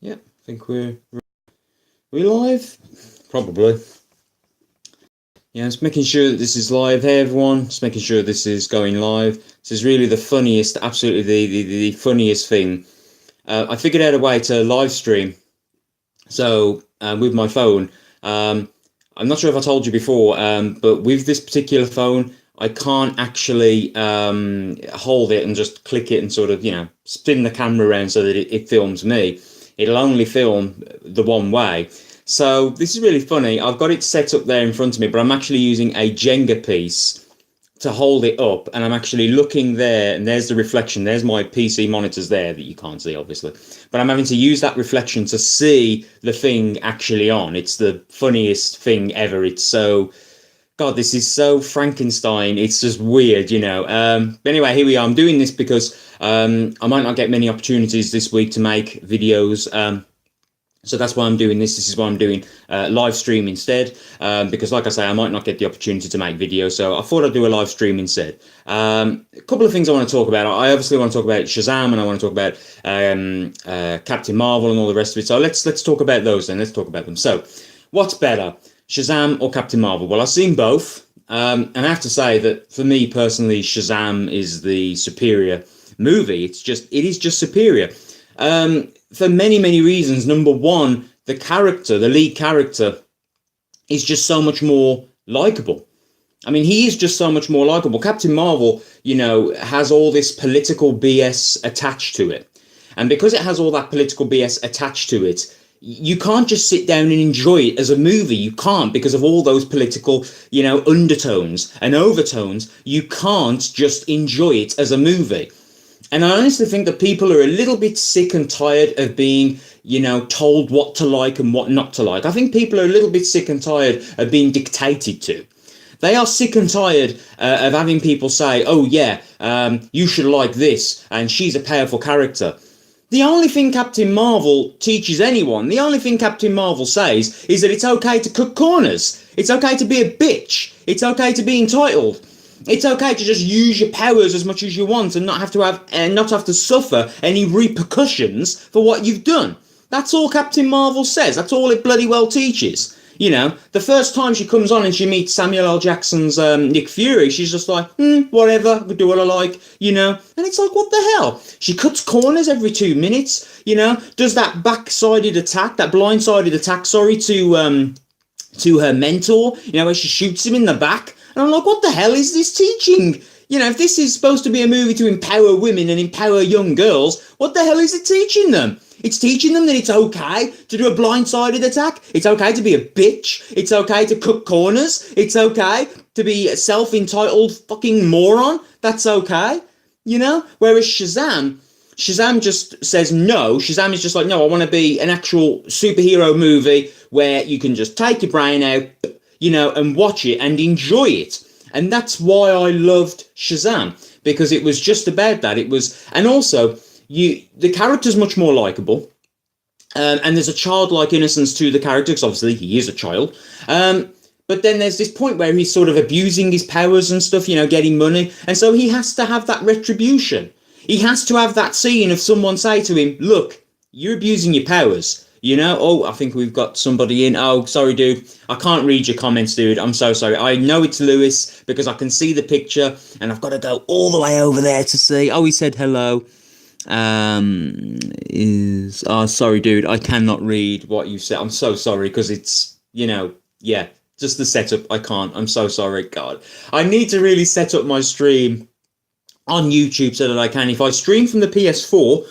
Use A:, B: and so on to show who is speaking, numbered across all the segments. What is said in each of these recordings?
A: Yeah, I think we live? Probably. Yeah, just making sure that this is live. Hey everyone, just making sure this is going live. This is really the funniest, absolutely the funniest thing. I figured out a way to live stream. So with my phone, I'm not sure if I told you before, but with this particular phone, I can't actually hold it and just click it and sort of, spin the camera around so that it films me. It'll only film the one way. So this is really funny. I've got it set up there in front of me, but I'm actually using a Jenga piece to hold it up, and I'm actually looking there, and there's the reflection. There's my PC monitors there that you can't see, obviously, but I'm having to use that reflection to see the thing actually on. It's the funniest thing ever. It's so, God, this is so Frankenstein. It's just weird, But anyway, here we are. I'm doing this because I might not get many opportunities this week to make videos. So that's why I'm doing this. This is why I'm doing live stream instead, because like I say, I might not get the opportunity to make videos. So I thought I'd do a live stream instead. A couple of things I want to talk about. I obviously want to talk about Shazam, and I want to talk about Captain Marvel and all the rest of it. So let's talk about those then. Let's talk about them. So what's better, Shazam or Captain Marvel? Well, I've seen both, and I have to say that for me personally, Shazam is the superior movie. It is just superior. For many, many reasons. Number one, the lead character, is just so much more likable. I mean, he is just so much more likable. Captain Marvel, has all this political BS attached to it. And because it has all that political BS attached to it, you can't just sit down and enjoy it as a movie. You can't, because of all those political, undertones and overtones. You can't just enjoy it as a movie. And I honestly think that people are a little bit sick and tired of being, told what to like and what not to like. I think people are a little bit sick and tired of being dictated to. They are sick and tired of having people say, oh yeah, you should like this, and she's a powerful character. The only thing Captain Marvel teaches anyone, the only thing Captain Marvel says, is that it's okay to cut corners. It's okay to be a bitch. It's okay to be entitled. It's okay to just use your powers as much as you want and not have to suffer any repercussions for what you've done. That's all Captain Marvel says. That's all it bloody well teaches. The first time she comes on and she meets Samuel L. Jackson's Nick Fury, she's just like, whatever, I can do what I like, And it's like, what the hell? She cuts corners every 2 minutes, does that blindsided attack, to her mentor, where she shoots him in the back. And I'm like, what the hell is this teaching? If this is supposed to be a movie to empower women and empower young girls, what the hell is it teaching them? It's teaching them that it's okay to do a blindsided attack. It's okay to be a bitch. It's okay to cut corners. It's okay to be a self-entitled fucking moron. That's okay. Whereas Shazam just says no. Shazam is just like, no, I want to be an actual superhero movie where you can just take your brain out, and watch it and enjoy it. And that's why I loved Shazam, because it was just about that. And also, the character's much more likable, and there's a childlike innocence to the character, because obviously he is a child. But then there's this point where he's sort of abusing his powers and stuff, getting money, and so he has to have that retribution. He has to have that scene of someone say to him, look, you're abusing your powers. Oh, I think we've got somebody in. Oh, sorry, dude. I can't read your comments, dude. I'm so sorry. I know it's Lewis because I can see the picture and I've got to go all the way over there to see. Oh, he said hello. Sorry, dude. I cannot read what you said. I'm so sorry because it's, just the setup. I can't. I'm so sorry. God, I need to really set up my stream on YouTube so that I can. If I stream from the PS4,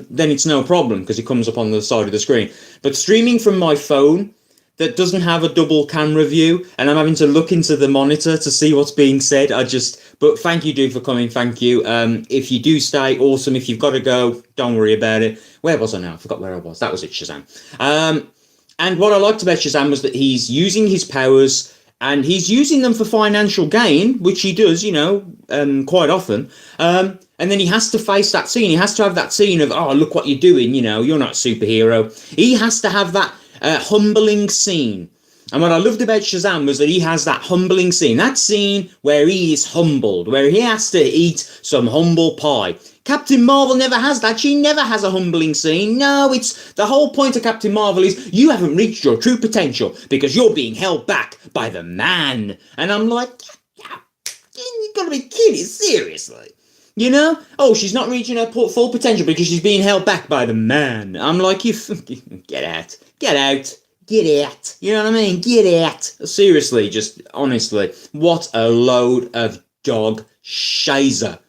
A: then it's no problem because it comes up on the side of the screen. But streaming from my phone that doesn't have a double camera view, and I'm having to look into the monitor to see what's being said, but thank you, dude, for coming. Thank you. If you do stay, awesome. If you've got to go, don't worry about it. Where was I now? I forgot where I was. That was it, Shazam. And what I liked about Shazam was that he's using his powers, and he's using them for financial gain, which he does, quite often. And then he has to face that scene. He has to have that scene of, oh, look what you're doing, you're not a superhero. He has to have that humbling scene. And what I loved about Shazam was that he has that humbling scene. That scene where he is humbled, where he has to eat some humble pie. Captain Marvel never has that. She never has a humbling scene. No, it's the whole point of Captain Marvel is you haven't reached your true potential because you're being held back by the man. And I'm like, yeah, you gotta be kidding, seriously. You know? Oh, she's not reaching her full potential because she's being held back by the man. I'm like, you get out. Get out. Get out. You know what I mean? Get out. Seriously, just honestly, what a load of dog shazer.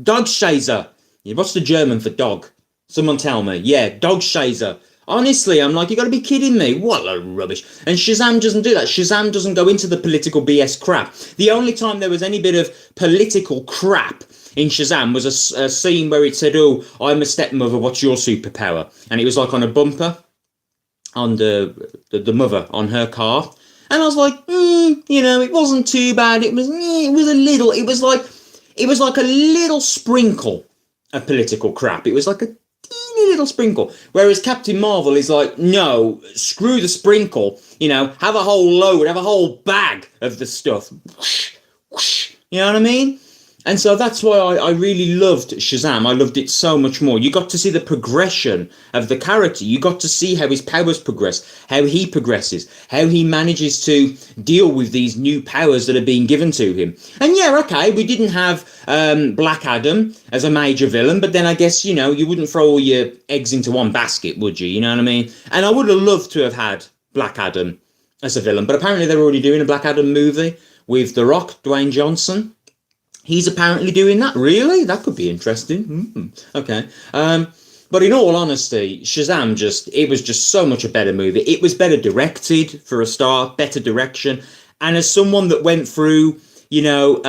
A: Dog shazer. Yeah, what's the German for dog? Someone tell me. Yeah, dog shazer. Honestly, I'm like, you gotta be kidding me. What a rubbish. And Shazam doesn't do that. Shazam doesn't go into the political BS crap. The only time there was any bit of political crap in Shazam was a scene where it said, oh, I'm a stepmother, what's your superpower? And it was like on a bumper on the mother on her car. And I was like, you know, it wasn't too bad. It was a little, it was like a little sprinkle of political crap. It was like a teeny little sprinkle. Whereas Captain Marvel is like, no, screw the sprinkle. You know, have a whole load, have a whole bag of the stuff. Whoosh, whoosh, you know what I mean? And so that's why I really loved Shazam. I loved it so much more. You got to see the progression of the character. You got to see how his powers progress, how he progresses, how he manages to deal with these new powers that are being given to him. And yeah, okay, we didn't have Black Adam as a major villain, but then I guess, you know, you wouldn't throw all your eggs into one basket, would you? You know what I mean? And I would have loved to have had Black Adam as a villain, but apparently they're already doing a Black Adam movie with The Rock, Dwayne Johnson. He's apparently doing that. Really? That could be interesting. Okay. But in all honesty, Shazam it was just so much a better movie. It was better directed for a start, better direction. And as someone that went through, you know,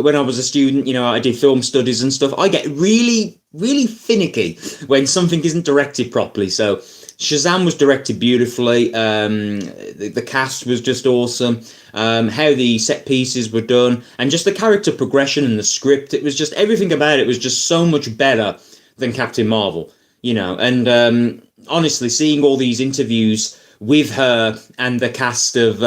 A: when I was a student, you know, I did film studies and stuff, I get really, really finicky when something isn't directed properly. So Shazam was directed beautifully. The cast was just awesome. How the set pieces were done, and just the character progression and the script. It was just everything about it was just so much better than Captain Marvel, you know. And honestly, seeing all these interviews with her and the cast of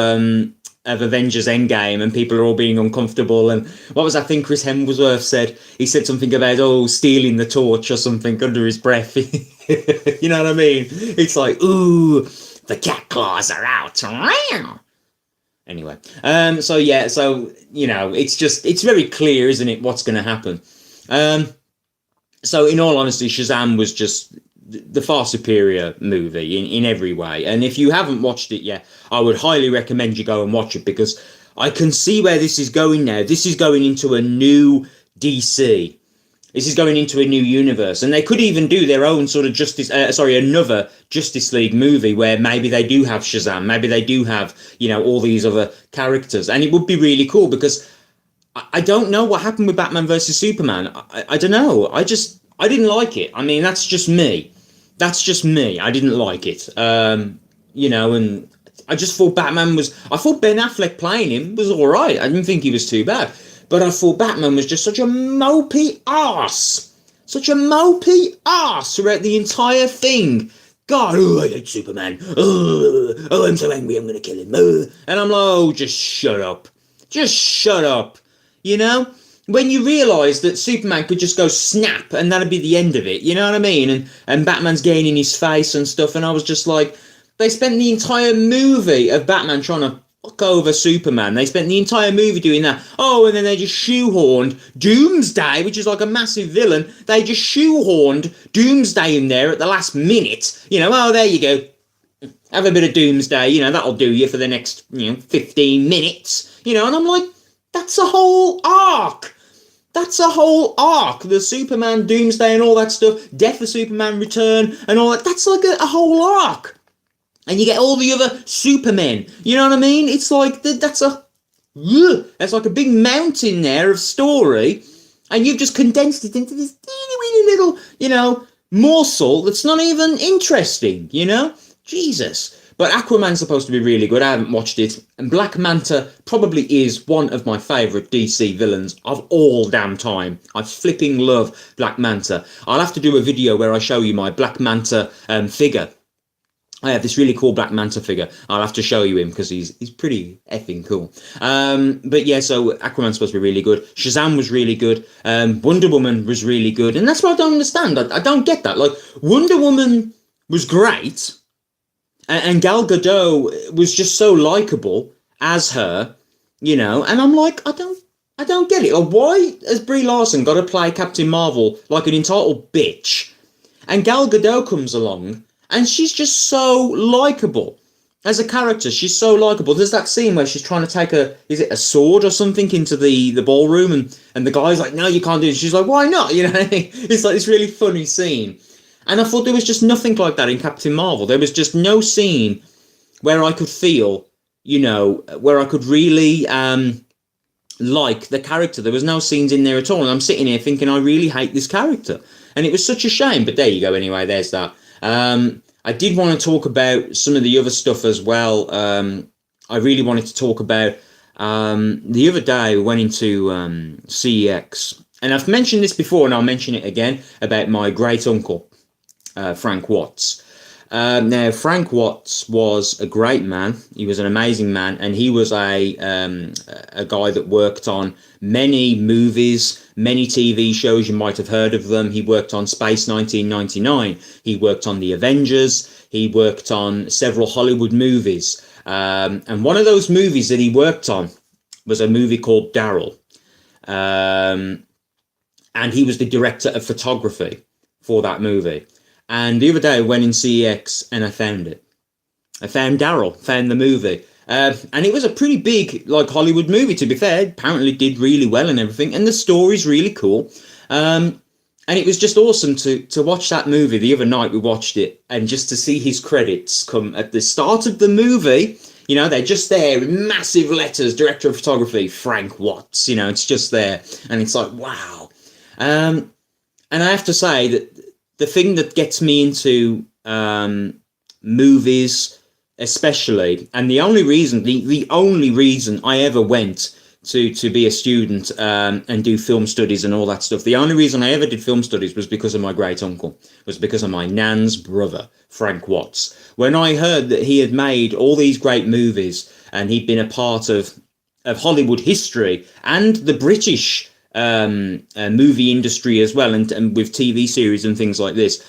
A: Avengers Endgame, and people are all being uncomfortable. And what was that thing Chris Hemsworth said? He said something about, oh, stealing the torch or something under his breath. You know what I mean? It's like, ooh, the cat claws are out. Anyway, so yeah, so, you know, it's very clear, isn't it, what's going to happen. So in all honesty, Shazam was just the far superior movie in every way. And if you haven't watched it yet, I would highly recommend you go and watch it, because I can see where this is going now. This is going into a new DC. This is going into a new universe, and they could even do their own sort of another Justice League movie where maybe they do have Shazam, maybe they do have, you know, all these other characters, and it would be really cool, because I don't know what happened with Batman versus Superman. I don't know. I didn't like it. I mean, that's just me. I didn't like it. You know, and I just thought I thought Ben Affleck playing him was all right. I didn't think he was too bad. But I thought Batman was just such a mopey arse. Such a mopey arse throughout the entire thing. God, oh, I hate Superman. Oh, I'm so angry, I'm going to kill him. And I'm like, oh, just shut up. Just shut up. You know? When you realise that Superman could just go snap and that'd be the end of it. You know what I mean? And Batman's getting in his face and stuff. And I was just like, they spent the entire movie of Batman trying to fuck over Superman. They spent the entire movie doing that. Oh, and then they just shoehorned Doomsday, which is like a massive villain. They just shoehorned Doomsday in there at the last minute. You know, oh, there you go. Have a bit of Doomsday. You know, that'll do you for the next, 15 minutes. You know, and I'm like, that's a whole arc. That's a whole arc. The Superman Doomsday and all that stuff. Death of Superman Return and all that. That's like a whole arc. And you get all the other Supermen. You know what I mean? It's like, that's like a big mountain there of story. And you've just condensed it into this teeny weeny little, morsel that's not even interesting, Jesus. But Aquaman's supposed to be really good. I haven't watched it. And Black Manta probably is one of my favourite DC villains of all damn time. I flipping love Black Manta. I'll have to do a video where I show you my Black Manta figure. I have this really cool Black Manta figure. I'll have to show you him because he's pretty effing cool. But yeah, so Aquaman's supposed to be really good. Shazam was really good. Wonder Woman was really good, and that's what I don't understand. I don't get that. Like, Wonder Woman was great, and Gal Gadot was just so likable as her, you know. And I'm like, I don't get it. Or why has Brie Larson got to play Captain Marvel like an entitled bitch? And Gal Gadot comes along, and she's just so likable as a character. She's so likable. There's that scene where she's trying to take a sword or something into the ballroom, and the guy's like, no, you can't do it. She's like, why not? You know, it's like this really funny scene. And I thought there was just nothing like that in Captain Marvel. There was just no scene where I could feel, you know, where I could really like the character. There was no scenes in there at all. And I'm sitting here thinking, I really hate this character. And it was such a shame. But there you go. Anyway, there's that. I did want to talk about some of the other stuff as well. I really wanted to talk about the other day we went into CEX, and I've mentioned this before, and I'll mention it again about my great uncle, Frank Watts. Now, Frank Watts was a great man. He was an amazing man, and he was a guy that worked on many movies, many TV shows. You might have heard of them. He worked on Space 1999. He worked on The Avengers. He worked on several Hollywood movies. And one of those movies that he worked on was a movie called Daryl. And he was the director of photography for that movie. And the other day I went in CEX and I found it. I found Daryl, found the movie. And it was a pretty big, like, Hollywood movie, to be fair. Apparently did really well and everything. And the story's really cool. And it was just awesome to watch that movie. The other night we watched it, and just to see his credits come at the start of the movie. You know, they're just there in massive letters, director of photography, Frank Watts. You know, it's just there. And it's like, wow. And I have to say that the thing that gets me into movies, especially, and the only reason I ever went to be a student and do film studies and all that stuff, the only reason I ever did film studies was because of my great uncle, was because of my nan's brother, Frank Watts. When I heard that he had made all these great movies and he'd been a part of Hollywood history and the British movie industry as well, and with TV series and things like this,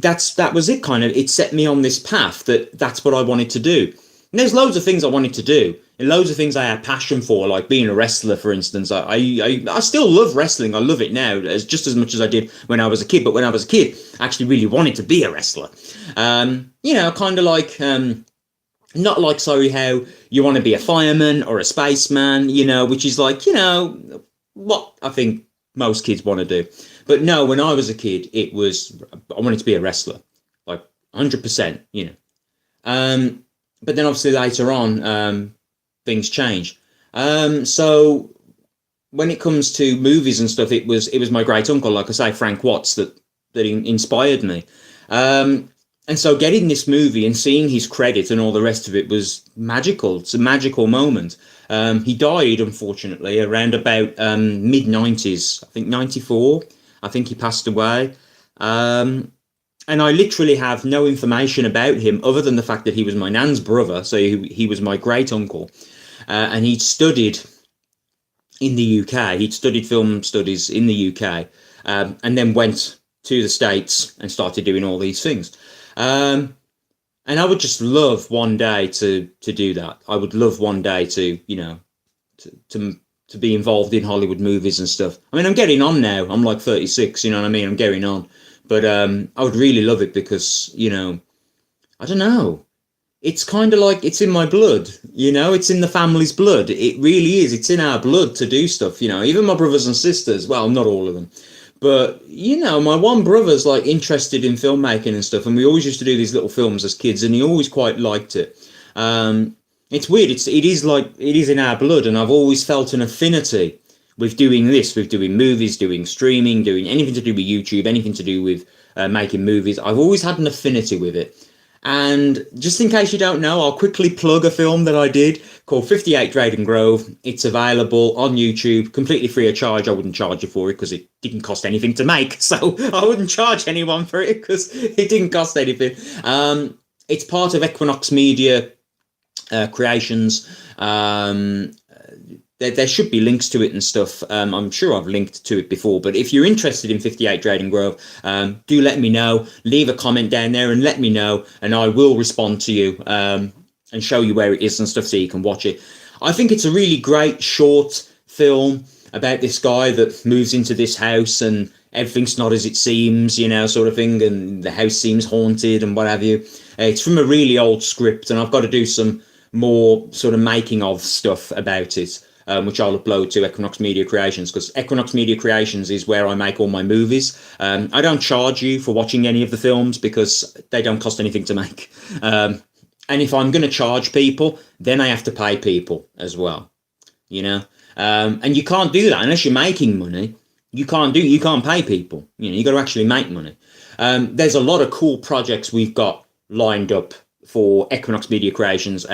A: that was it. Kind of, it set me on this path that's what I wanted to do. And there's loads of things I wanted to do, and loads of things I had passion for, like being a wrestler, for instance. I still love wrestling. I love it now, just as much as I did when I was a kid. But when I was a kid, I actually really wanted to be a wrestler. You know, kind of like not like, sorry, how you want to be a fireman or a spaceman, you know, which is like, you know, what I think most kids want to do. But no, when I was a kid, it was, I wanted to be a wrestler, like 100%, you know. But then obviously later on, things change. So when it comes to movies and stuff, it was my great uncle, like I say, Frank Watts, that inspired me. And so getting this movie and seeing his credit and all the rest of it was magical. It's a magical moment. He died, unfortunately, around about mid-90s. I think 94. I think he passed away. And I literally have no information about him other than the fact that he was my nan's brother. So he was my great uncle. And he'd studied in the UK. He'd studied film studies in the UK. And then went to the States and started doing all these things. And I would just love one day to do that. I would love one day to, you know, to be involved in Hollywood movies and stuff. I mean, I'm getting on now. I'm like 36, you know what I mean? I'm getting on. But I would really love it because, you know, I don't know. It's kind of like it's in my blood, you know? It's in the family's blood. It really is. It's in our blood to do stuff, you know? Even my brothers and sisters, well, not all of them. But, you know, my one brother's like interested in filmmaking and stuff. And we always used to do these little films as kids, and he always quite liked it. It's weird. It is in our blood. And I've always felt an affinity with doing this, with doing movies, doing streaming, doing anything to do with YouTube, anything to do with making movies. I've always had an affinity with it. And just in case you don't know, I'll quickly plug a film that I did called 58 Drayden Grove. It's available on YouTube, completely free of charge. I wouldn't charge you for it because it didn't cost anything to make. So I wouldn't charge anyone for it because it didn't cost anything. It's part of Equinox Media Creations. There should be links to it and stuff. I'm sure I've linked to it before, but if you're interested in 58 Drayden Grove, do let me know. Leave a comment down there and let me know, and I will respond to you and show you where it is and stuff so you can watch it. I think it's a really great short film about this guy that moves into this house and everything's not as it seems, you know, sort of thing, and the house seems haunted and what have you. It's from a really old script, and I've got to do some more sort of making of stuff about it, which I'll upload to Equinox Media Creations, because Equinox Media Creations is where I make all my movies. I don't charge you for watching any of the films because they don't cost anything to make. And if I'm going to charge people, then I have to pay people as well, you know. And you can't do that unless you're making money. You can't pay people. You know, you got to actually make money. There's a lot of cool projects we've got lined up for Equinox Media Creations.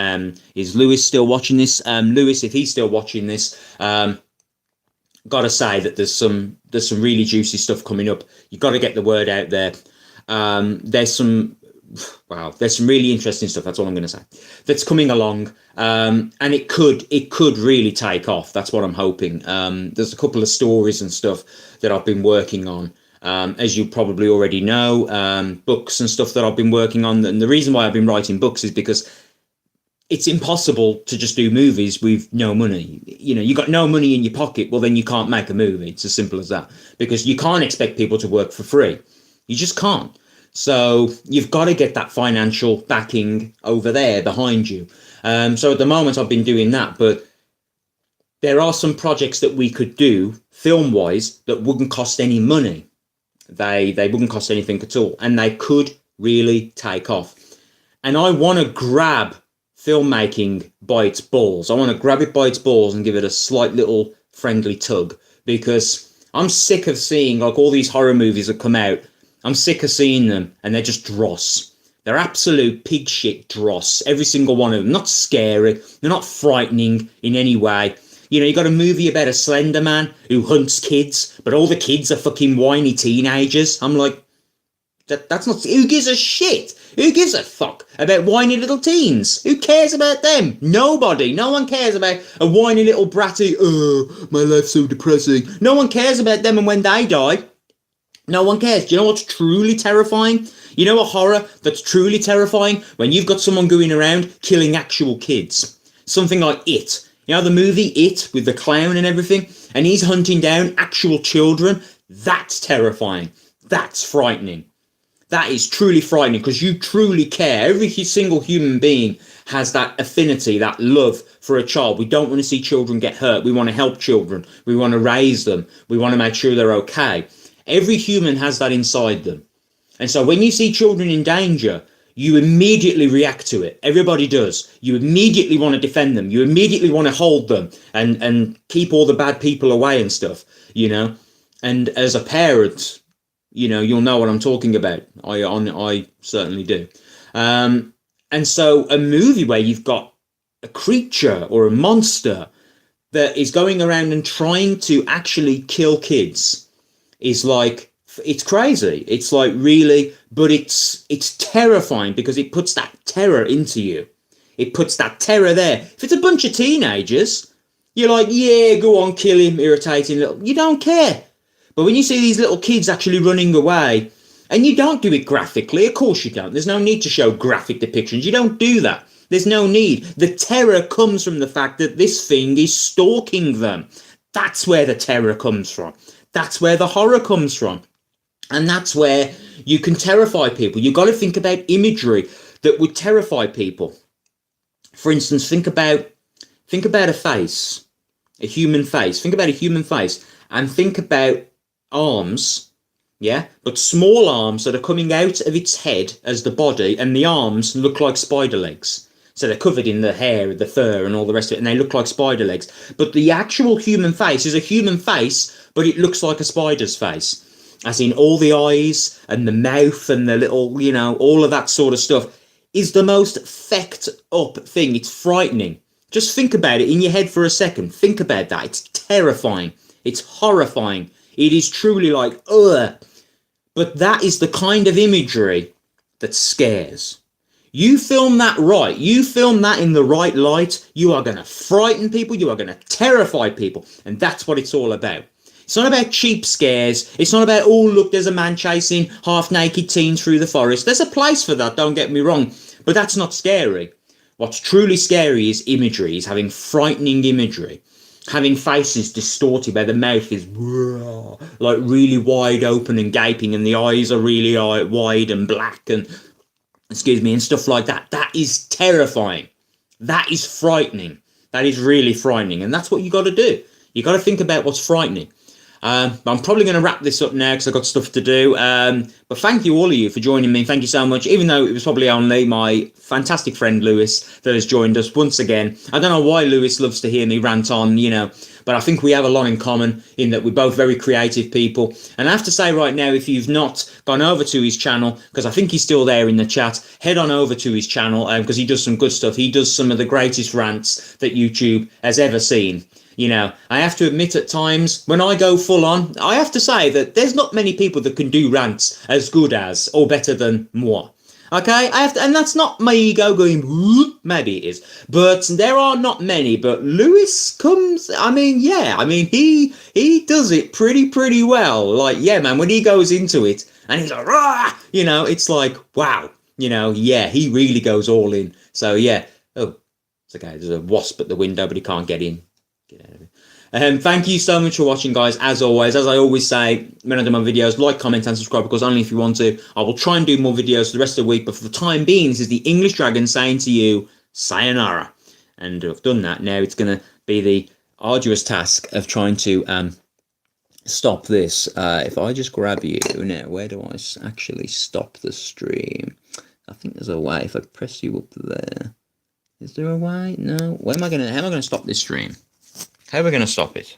A: Is Lewis still watching this? Lewis, if he's still watching this, gotta say that there's some really juicy stuff coming up. You got to get the word out there. There's some really interesting stuff. That's all I'm going to say. That's coming along, and it could really take off. That's what I'm hoping. There's a couple of stories and stuff that I've been working on. As you probably already know, books and stuff that I've been working on. And the reason why I've been writing books is because it's impossible to just do movies with no money. You know, you got no money in your pocket, well, then you can't make a movie. It's as simple as that. Because you can't expect people to work for free. You just can't. So you've got to get that financial backing over there behind you. So at the moment I've been doing that, but there are some projects that we could do film-wise that wouldn't cost any money. They wouldn't cost anything at all, and they could really take off. And I want to grab filmmaking by its balls. I want to grab it by its balls and give it a slight little friendly tug, because I'm sick of seeing, like, all these horror movies that come out. I'm sick of seeing them, and they're just dross. They're absolute pig shit dross, every single one of them. Not scary, they're not frightening in any way. You know, you got a movie about a Slender Man who hunts kids, but all the kids are fucking whiny teenagers. I'm like, that's not... Who gives a shit? Who gives a fuck about whiny little teens? Who cares about them? Nobody. No one cares about a whiny little bratty, oh, my life's so depressing. No one cares about them, and when they die, no one cares. Do you know what's truly terrifying? You know a horror that's truly terrifying? When you've got someone going around killing actual kids. Something like It. You know, the movie It, with the clown and everything, and he's hunting down actual children. That's terrifying. That's frightening. That is truly frightening, because you truly care. Every single human being has that affinity, that love for a child. We don't want to see children get hurt. We want to help children. We want to raise them. We want to make sure they're okay. Every human has that inside them. And so when you see children in danger, you immediately react to it. Everybody does. You immediately want to defend them. You immediately want to hold them and keep all the bad people away and stuff, you know. And as a parent, you know, you'll know what I'm talking about. I certainly do. And so a movie where you've got a creature or a monster that is going around and trying to actually kill kids is like, it's crazy. It's like, really, but it's terrifying, because it puts that terror into you. It puts that terror there. If it's a bunch of teenagers, you're like, yeah, go on, kill him, irritating little. You don't care. But when you see these little kids actually running away, and you don't do it graphically, of course you don't. There's no need to show graphic depictions. You don't do that. There's no need. The terror comes from the fact that this thing is stalking them. That's where the terror comes from. That's where the horror comes from. And that's where you can terrify people. You've got to think about imagery that would terrify people. For instance, think about a face, a human face. Think about a human face, and think about arms, yeah, but small arms that are coming out of its head as the body, and the arms look like spider legs. So they're covered in the hair, the fur, and all the rest of it, and they look like spider legs. But the actual human face is a human face, but it looks like a spider's face. As in, all the eyes and the mouth and the little, you know, all of that sort of stuff is the most fecked up thing. It's frightening. Just think about it in your head for a second. Think about that. It's terrifying. It's horrifying. It is truly like, ugh. But that is the kind of imagery that scares. You film that right. You film that in the right light. You are going to frighten people. You are going to terrify people. And that's what it's all about. It's not about cheap scares. It's not about, oh, look, there's a man chasing half-naked teens through the forest. There's a place for that, don't get me wrong. But that's not scary. What's truly scary is imagery, is having frightening imagery. Having faces distorted where the mouth is like really wide open and gaping and the eyes are really wide and black and, excuse me, and stuff like that. That is terrifying. That is frightening. That is really frightening. And that's what you got to do. You got to think about what's frightening. I'm probably going to wrap this up now because I've got stuff to do. But thank you, all of you, for joining me. Thank you so much. Even though it was probably only my fantastic friend Lewis that has joined us once again. I don't know why Lewis loves to hear me rant on, you know, but I think we have a lot in common in that we're both very creative people. And I have to say right now, if you've not gone over to his channel, because I think he's still there in the chat, head on over to his channel because he does some good stuff. He does some of the greatest rants that YouTube has ever seen. You know, I have to admit at times when I go full on, I have to say that there's not many people that can do rants as good as or better than moi. Okay, I have to, and that's not my ego going, whoop, maybe it is, but there are not many. But Lewis comes, I mean, yeah, I mean, he does it pretty well. Like, yeah, man, when he goes into it and he's like, rah, you know, it's like, wow, you know, yeah, he really goes all in. So yeah, oh, it's okay. There's a wasp at the window, but he can't get in. Get out of it. Thank you so much for watching, guys. As always, as I always say when I do my videos, like, comment and subscribe, because only if you want to. I will try and do more videos for the rest of the week, but for the time being, this is the English Dragon saying to you sayonara. And I've done that. Now it's going to be the arduous task of trying to stop this. If I just grab you now, where do I actually stop the stream? I think there's a way. If I press you up there, is there a way? No. How am I going to stop this stream? How are we going to stop it?